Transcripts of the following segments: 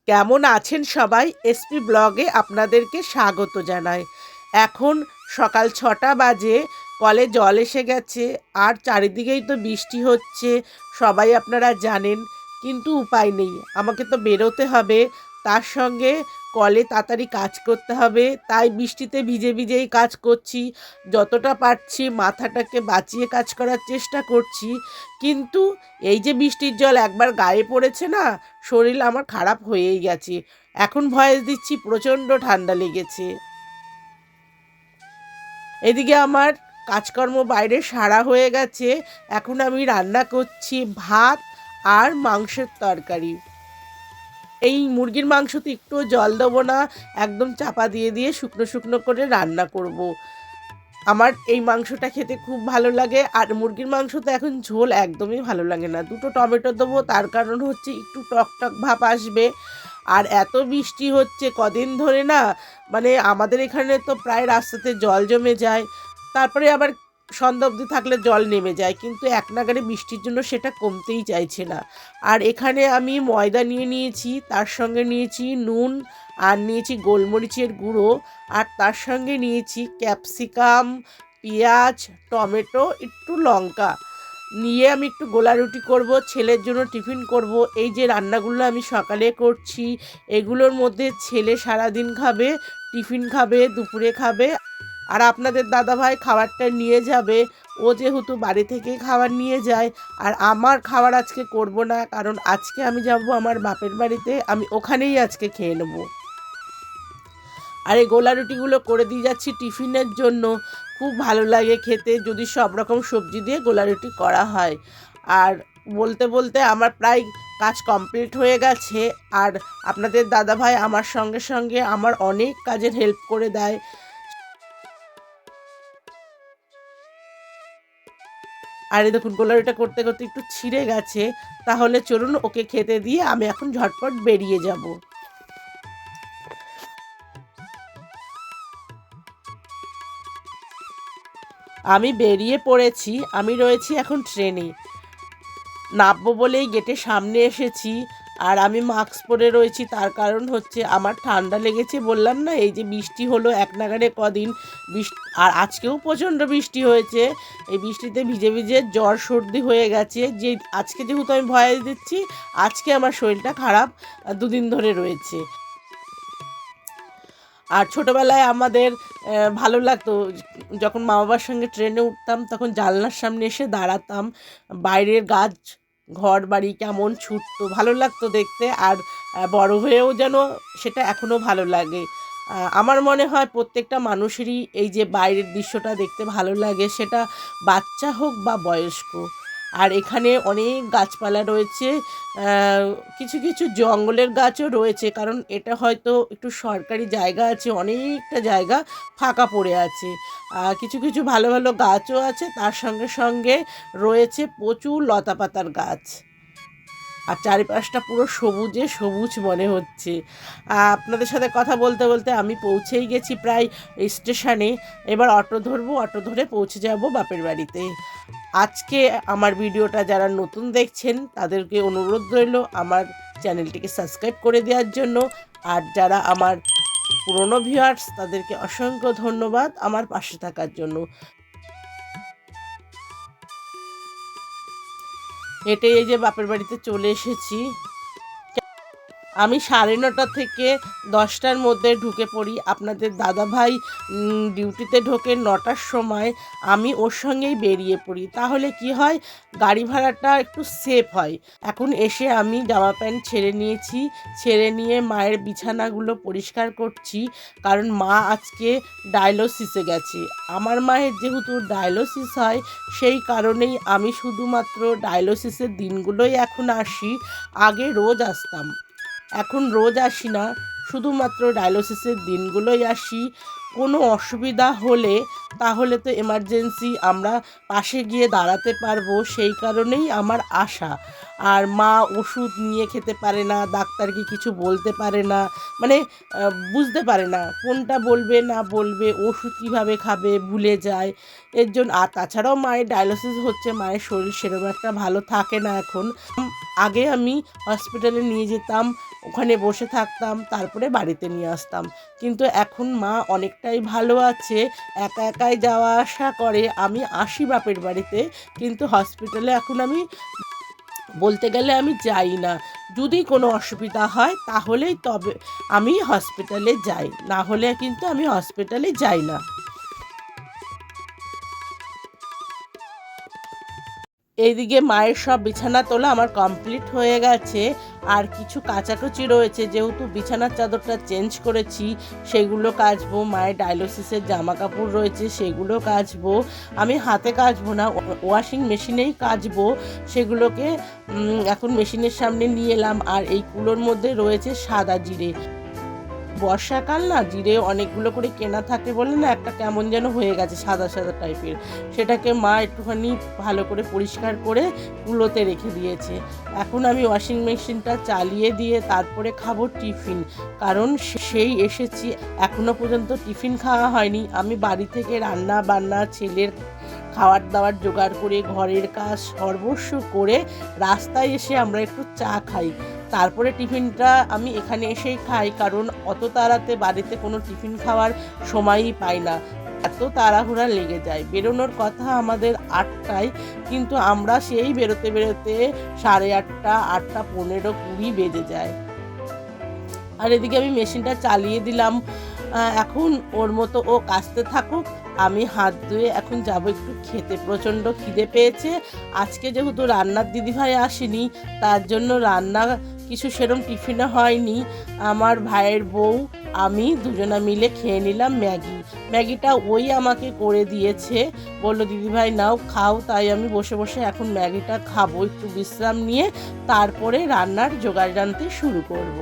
কেমন আছেন সবাই? এসপি ব্লগে আপনাদেরকে স্বাগত জানাই। এখন সকাল ৬টা বাজে, কলে জল এসে গেছে আর চারিদিকেই তো বৃষ্টি হচ্ছে, সবাই আপনারা জানেন। কিন্তু উপায় নেই, আমাকে তো বেরোতে হবে, তার সঙ্গে কলে তাড়াতাড়ি কাজ করতে হবে। তাই বৃষ্টিতে ভিজে ভিজেই কাজ করছি, যতটা পারছি মাথাটাকে বাঁচিয়ে কাজ করার চেষ্টা করছি। কিন্তু এই যে বৃষ্টির জল একবার গায়ে পড়েছে না, শরীর আমার খারাপ হয়েই গেছে। এখন ভয়েস দিচ্ছি, প্রচণ্ড ঠান্ডা লেগেছে। এদিকে আমার কাজকর্ম বাইরে সারা হয়ে গেছে। এখন আমি রান্না করছি ভাত আর মাংসের তরকারি। এই মুরগির মাংসতে একটু জল দেবো না, একদম চাপা দিয়ে দিয়ে শুকনো শুকনো করে রান্না করব। আমার এই মাংসটা খেতে খুব ভালো লাগে। আর মুরগির মাংস তো এখন ঝোল একদমই ভালো লাগে না। দুটো টমেটো দেবো, তার কারণ হচ্ছে একটু টক টক ভাব আসবে। আর এত বৃষ্টি হচ্ছে কদিন ধরে না, মানে আমাদের এখানে তো প্রায় রাস্তাতে জল জমে যায়, তারপরে আবার সন্ধ্যা অবধি থাকলে জল নেমে যায়, কিন্তু এক নাগাড়ে বৃষ্টির জন্য সেটা কমতেই চাইছে না। আর এখানে আমি ময়দা নিয়ে নিয়েছি, তার সঙ্গে নিয়েছি নুন, আর নিয়েছি গোলমরিচের গুঁড়ো, আর তার সঙ্গে নিয়েছি ক্যাপসিকাম, পেঁয়াজ, টমেটো, একটু লঙ্কা নিয়ে আমি একটু গোলা রুটি করব, ছেলের জন্য টিফিন করব। এই যে রান্নাগুলো আমি সকালে করছি, এগুলোর মধ্যে ছেলে সারাদিন খাবে, টিফিন খাবে, দুপুরে খাবে। আর আপনাদের দাদাভাই খাবারটা নিয়ে যাবে, ও যেহেতু বাড়ি থেকেই খাবার নিয়ে যায়। আর আমার খাবার আজকে করব না, কারণ আজকে আমি যাব আমার বাপের বাড়িতে, আমি ওখানেই আজকে খেয়ে নেব। আর এই গোলা রুটিগুলো করে দিয়ে যাচ্ছি টিফিনের জন্য। খুব ভালো লাগে খেতে যদি সব রকম সবজি দিয়ে গোলা রুটি করা হয়। আর বলতে বলতে আমার প্রায় কাজ কমপ্লিট হয়ে গেছে। আর আপনাদের দাদাভাই আমার সঙ্গে সঙ্গে আমার অনেক কাজের হেল্প করে দেয়। আর এই দেখুন গোলা রুটিটা করতে করতে একটু ছিঁড়ে গেছে, তাহলে চলুন ওকে খেতে দিয়ে আমি এখন ঝটপট বেরিয়ে যাব। আমি বেরিয়ে পড়েছি, আমি রয়েছি এখন ট্রেনে। নামবো বলেই গেটের সামনে এসেছি। আর আমি মাস্ক পরে রয়েছি, তার কারণ হচ্ছে আমার ঠান্ডা লেগেছে। বললাম না, এই যে বৃষ্টি হলো এক নাগাড়ে কদিন, বৃষ্টি আর আজকেও প্রচণ্ড বৃষ্টি হয়েছে। এই বৃষ্টিতে ভিজে ভিজে জ্বর সর্দি হয়ে গেছে। যে আজকে যেহেতু আমি ভয়েস দিচ্ছি, আজকে আমার শরীরটা খারাপ, দুদিন ধরে রয়েছে। আর ছোটোবেলায় আমাদের ভালো লাগতো, যখন মা বাবার সঙ্গে ট্রেনে উঠতাম তখন জানলার সামনে এসে দাঁড়াতাম, বাইরের গাছ ঘর বাড়ি কেমন ছুটতো, ভালো লাগতো দেখতে। আর বড় হয়েও যেন সেটা এখনও ভালো লাগে। আমার মনে হয় প্রত্যেকটা মানুষেরই এই যে বাইরের দৃশ্যটা দেখতে ভালো লাগে, সেটা বাচ্চা হোক বা বয়স্ক। আর এখানে অনেক গাছপালা রয়েছে, কিছু কিছু জঙ্গলের গাছও রয়েছে, কারণ এটা হয়তো একটু সরকারি জায়গা আছে, অনেকটা জায়গা ফাঁকা পড়ে আছে। কিছু কিছু ভালো ভালো গাছও আছে, তার সঙ্গে সঙ্গে রয়েছে প্রচুর লতাপাতার গাছ। আর চারিপাশটা পুরো সবুজে সবুজ মনে হচ্ছে। আপনাদের সাথে কথা বলতে বলতে আমি পৌঁছেই গেছি প্রায় স্টেশনে। এবার অটো ধরবো, অটো ধরে পৌঁছে যাব বাপের বাড়িতে। আজকে আমার ভিডিওটা যারা নতুন দেখছেন তাদেরকে অনুরোধ রইল আমার চ্যানেলটিকে সাবস্ক্রাইব করে দেওয়ার জন্য। আর যারা আমার পুরনো ভিউয়ার্স তাদেরকে অসংখ্য ধন্যবাদ আমার পাশে থাকার জন্য। হেঁটে এই যে বাপের বাড়িতে চলে এসেছি। আমি 9:30 থেকে 10টার মধ্যে ঢুকে পড়ি। আপনাদের দাদাভাই ডিউটিতে ঢোকে 9টার সময়, আমি ওর সঙ্গেই বেরিয়ে পড়ি। তাহলে কি হয়, গাড়ি ভাড়াটা একটু সেভ হয়। এখন এসে আমি জামা প্যান্ট ছেড়ে নিয়েছি, ছেড়ে নিয়ে মায়ের বিছানাগুলো পরিষ্কার করছি, কারণ মা আজকে ডায়ালিসিসে গেছে। আমার মায়ের যেহেতু ডায়ালিসিস হয়, সেই কারণেই আমি শুধুমাত্র ডায়ালিসিসের দিনগুলোই এখন আসি। আগে রোজ আসতাম, এখন রোজ আসি না, শুধুমাত্র ডায়ালিসিসের দিনগুলোই আসি। কোনো অসুবিধা হলে তাহলে তো এমার্জেন্সি আমরা পাশে গিয়ে দাঁড়াতে পারবো, সেই কারণেই আমার আশা। আর মা ওষুধ নিয়ে খেতে পারে না, ডাক্তারকে কিছু বলতে পারে না, মানে বুঝতে পারে না কোনটা বলবে না বলবে, ওষুধ কীভাবে খাবে ভুলে যায়। এর জন্য আর তাছাড়াও মায়ের ডায়ালিসিস হচ্ছে, মায়ের শরীর সেরকম একটা ভালো থাকে না এখন। আগে আমি হসপিটালে নিয়ে যেতাম, ওখানে বসে থাকতাম, তারপরে বাড়িতে নিয়ে আসতাম। কিন্তু এখন মা অনেকটাই ভালো আছে, একা একাই যাওয়া আসা করে। আমি আসি বাপের বাড়িতে, কিন্তু হসপিটালে এখন আমি বলতে গেলে আমি যাই না। যদি কোনো অসুবিধা হয় তাহলেই তবে আমি হসপিটালে যাই, না হলে কিন্তু আমি হসপিটালে যাই না। এইদিকে মায়ের সব বিছানা তোলা আমার কমপ্লিট হয়ে গেছে, আর কিছু কাচাকুচি রয়েছে, যেহেতু বিছানার চাদরটা চেঞ্জ করেছি সেগুলো কাচবো। মায়ের ডায়ালিসিসের জামা কাপড় রয়েছে সেগুলো কাচবো। আমি হাতে কাচবো না, ওয়াশিং মেশিনেই কাচবো সেগুলোকে। এখন মেশিনের সামনে নিয়ে এলাম। আর এই কুলোর মধ্যে রয়েছে সাদা জিরে। বর্ষাকাল না, জিরে অনেকগুলো করে কেনা থাকে বলে না একটা কেমন যেন হয়ে গেছে সাদা সাদা টাইপের, সেটাকে মা একটুখানি ভালো করে পরিষ্কার করে কুলোতে রেখে দিয়েছে। এখন আমি ওয়াশিং মেশিনটা চালিয়ে দিয়ে তারপরে খাবো টিফিন, কারণ সেই এসেছি এখনো পর্যন্ত টিফিন খাওয়া হয়নি। আমি বাড়ি থেকে রান্না বান্না, ছেলের খাবার দাবার জোগাড় করে, ঘরের কাজ সর্বস্ব করে রাস্তায় এসে আমরা একটু চা খাই, তারপরে টিফিনটা আমি এখানে এসেই খাই, কারণ অত তাড়াতে বাড়িতে কোনো টিফিন খাওয়ার সময়ই পাই না। এত তাড়াহুড়া লেগে যায়। বেরোনোর কথা আমাদের 8টায়, কিন্তু আমরা সেই বেরোতে বেরোতে 8:30, 8টা 15, 20 বেজে যায়। আর এদিকে আমি মেশিনটা চালিয়ে দিলাম। এখন ওর মতো ও কাচতে থাকুক, আমি হাত ধুয়ে এখন যাব একটু খেতে। প্রচণ্ড খিদে পেয়েছে। আজকে যেহেতু রান্নার দিদিভাই আসেনি, তার জন্য রান্না কিছু সেরম টিফিনে হয়নি। আমার ভাইয়ের বউ আমি দুজনা মিলে খেয়ে নিলাম ম্যাগিটা। ওই আমাকে করে দিয়েছে, বললো দিদিভাই নাও খাও, তাই আমি বসে বসে এখন ম্যাগিটা খাবো, একটু বিশ্রাম নিয়ে তারপরে রান্নার জোগাড় জানতে শুরু করব।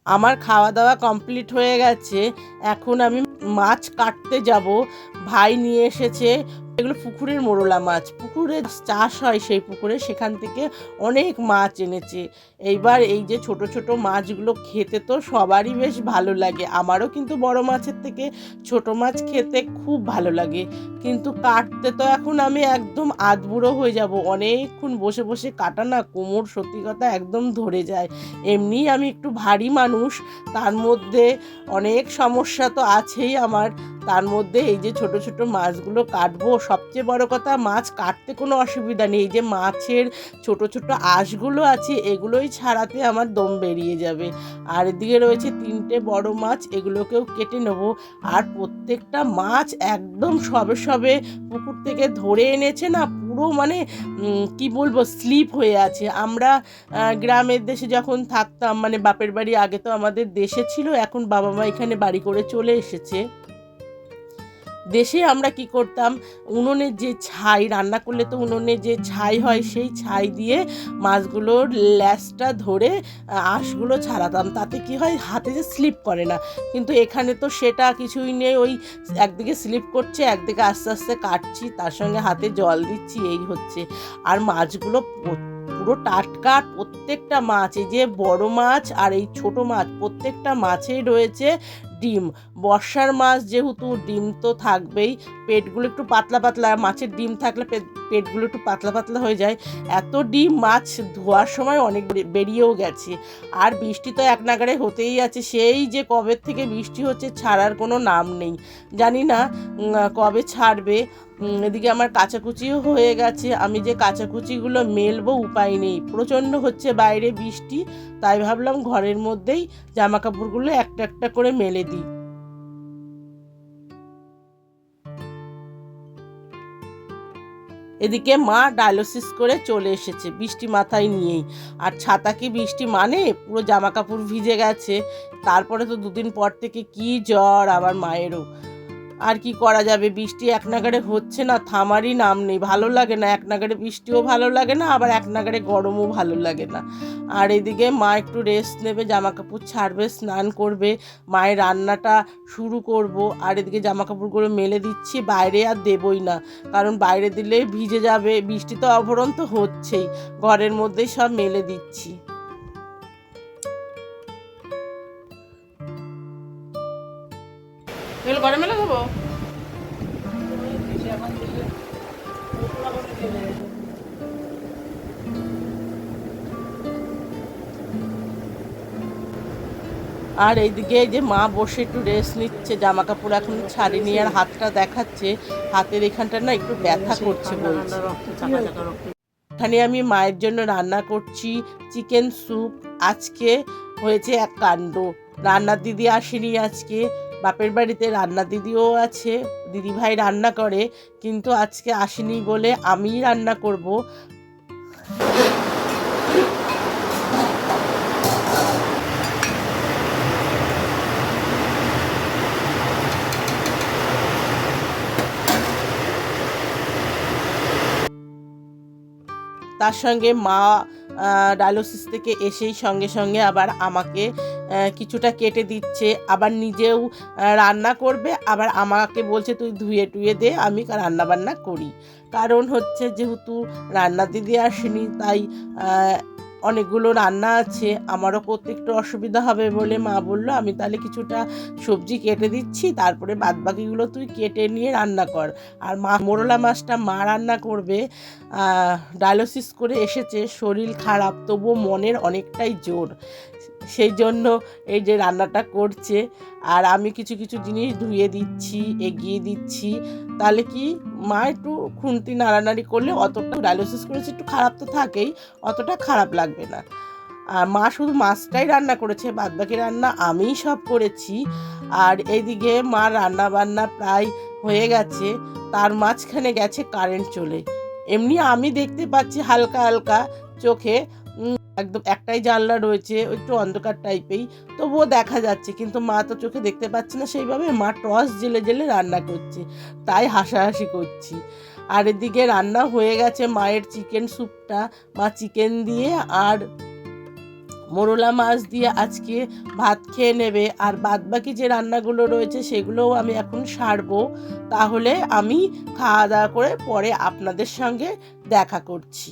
আমার খাওয়া দাওয়া কমপ্লিট হয়ে গেছে। এখন আমি মাছ কাটতে যাব। ভাই নিয়ে এসেছে, এগুলো পুকুরের মোরলা মাছ, পুকুরে চাষ হয় সেই পুকুরে, সেখান থেকে অনেক মাছ এনেছে। এইবার এই যে ছোট ছোট মাছগুলো খেতে তো সবারই বেশ ভালো লাগে, আমারও কিন্তু বড় মাছের থেকে ছোট মাছ খেতে খুব ভালো লাগে। কিন্তু কাটতে তো এখন আমি একদম আধবুড়ো হয়ে যাব, অনেকক্ষণ বসে বসে কাটা না কোমর সত্যি কথা একদম ধরে যায়। এমনিই আমি একটু ভারী মানুষ, তার মধ্যে অনেক সমস্যা তো আছেই আমার, তার মধ্যে এই যে ছোট ছোট মাছগুলো কাটবো। সবচেয়ে বড় কথা, মাছ কাটতে কোনো অসুবিধা নেই, এই যে মাছের ছোট ছোট আঁশগুলো আছে এগুলোই ছাড়াতে আমার দম বেরিয়ে যাবে। আর এদিকে রয়েছে 3টে বড় মাছ, এগুলোকেও কেটে নেবো। আর প্রত্যেকটা মাছ একদম সবে সবে পুকুর থেকে ধরে এনেছে না, পুরো মানে কি বলবো, স্লিপ হয়ে আছে। আমরা গ্রামের দেশে যখন থাকতাম, মানে বাপের বাড়ি আগে তো আমাদের দেশে ছিল, এখন বাবা মা এখানে বাড়ি করে চলে এসেছে। দেশে আমরা কি করতাম, উনুনের যে ছাই, রান্না করলে তো উনুনে যে ছাই হয়, সেই ছাই দিয়ে মাছগুলোর ল্যাসটা ধরে আঁশগুলো ছাড়াতাম, তাতে কি হয় হাতে যে স্লিপ করে না। কিন্তু এখানে তো সেটা কিছুই নেই, ওই একদিকে স্লিপ করছে, একদিকে আস্তে আস্তে কাটছি, তার সঙ্গে হাতে জল দিচ্ছি, এই হচ্ছে। আর মাছগুলো পুরো টাটকা, প্রত্যেকটা মাছ, এই যে বড় মাছ আর এই ছোট মাছ, প্রত্যেকটা মাছেই রয়েছে ডিম। বর্ষার মাছ যেহেতু ডিম তো থাকবেই, পেটগুলো একটু পাতলা পাতলা, মাছের ডিম থাকলে পেটগুলো একটু পাতলা পাতলা হয়ে যায়। এত ডিম মাছ ধোয়ার সময় অনেক বেরিয়েও গেছে। আর বৃষ্টি তো এক নাগাড়ে হতেই আছে, সেই যে কবে থেকে বৃষ্টি হচ্ছে, ছাড়ার কোনো নাম নেই, জানি না কবে ছাড়বে। এদিকে আমার কাচাকুচিও হয়ে গেছে, আমি যে কাচাকুচিগুলো মেলবো উপায় নেই, প্রচণ্ড হচ্ছে বাইরে বৃষ্টি, তাই ভাবলাম ঘরের মধ্যেই জামা কাপড়গুলো একটা একটা করে মেলে দিই। এদিকে মা ডায়ালিসিস করে চলে এসেছে বৃষ্টি মাথায় নিয়েই। আর ছাতা কি বৃষ্টি মানে, পুরো জামা কাপড় ভিজে গেছে। তারপরে তো দুদিন পর থেকে কি জ্বর আবার মায়েরও। আর কি করা যাবে, বৃষ্টি এক নাগাড়ে হচ্ছে না, থামারই নাম নেই। ভালো লাগে না, এক নাগাড়ে বৃষ্টিও ভালো লাগে না, আবার এক নাগাড়ে গরমও ভালো লাগে না। আর এদিকে মা একটু রেস্ট নেবে, জামা কাপড় ছাড়বে, স্নান করবে, মায়ের রান্নাটা শুরু করব। আর এদিকে জামা কাপড়গুলো মেলে দিচ্ছি, বাইরে আর দেবই না, কারণ বাইরে দিলে ভিজে যাবে। বৃষ্টি তো অভরন্ত হচ্ছেই, ঘরের মধ্যেই সব মেলে দিচ্ছি। এগুলো ঘরে মেলে দেবো। আর এইদিকে যে মা বসে একটু রেস্ট নিচ্ছে, জামা কাপড় এখন ছাড়িনি, আর হাতটা দেখাচ্ছে, হাতের এখানটা না একটু ব্যথা করছে বলছে। এখানে আমি মায়ের জন্য রান্না করছি চিকেন স্যুপ। আজকে হয়েছে এক কাণ্ড, রান্নার দিদি আসেনি আজকে, বাপের বাড়িতে রান্না দিদিও আছে, দিদিভাই রান্না করে, কিন্তু আজকে আসেনি বলে আমিই রান্না করব। তার সঙ্গে মা ডায়ালিসিস থেকে এসেই সঙ্গে সঙ্গে আবার আমাকে কিছুটা কেটে দিচ্ছে, আবার নিজেও রান্না করবে, আবার আমাকে বলছে তুই ধুয়ে টুয়ে দে, আমি রান্না বান্না করি। কারণ হচ্ছে যেহেতু রান্না দিদি আসেনি, তাই অনেকগুলো রান্না আছে, আমারও করতে একটু অসুবিধা হবে বলে মা বললো আমি তাহলে কিছুটা সবজি কেটে দিচ্ছি, তারপরে বাদবাকিগুলো তুই কেটে নিয়ে রান্না কর। আর মোরলা মাছটা মা রান্না করবে। ডায়ালিসিস করে এসেছে, শরীর খারাপ, তবুও মনের অনেকটাই জোর, সেই জন্য এই যে রান্নাটা করছে। আর আমি কিছু কিছু জিনিস ধুয়ে দিচ্ছি, এগিয়ে দিচ্ছি, তাহলে কি মা একটু খুন্তি নাড়ানাড়ি করলে অতটা, ডায়ালিসিস করেছে একটু খারাপ তো থাকেই, অতটা খারাপ লাগবে না। আর মা শুধু মাছটাই রান্না করেছে, বাদবাকি রান্না আমিই সব করেছি। আর এইদিকে মা রান্না বান্না প্রায় হয়ে গেছে, তার মাঝখানে গেছে কারেন্ট চলে। এমনি আমি দেখতে পাচ্ছি হালকা হালকা চোখে, একদম একটাই জানলা রয়েছে, একটু অন্ধকার টাইপেই, তবুও দেখা যাচ্ছে, কিন্তু মা তো চোখে দেখতে পাচ্ছে না সেইভাবে। মা টর্চ জেলে জেলে রান্না করছে, তাই হাসাহাসি করছি। আর এদিকে রান্না হয়ে গেছে মায়ের চিকেন স্যুপটা, মা চিকেন দিয়ে আর মোরলা মাছ দিয়ে আজকে ভাত খেয়ে নেবে। আর বাদবাকি যে রান্নাগুলো রয়েছে সেগুলোও আমি এখন সারবো, তাহলে আমি খাওয়া দাওয়া করে পরে আপনাদের সঙ্গে দেখা করছি।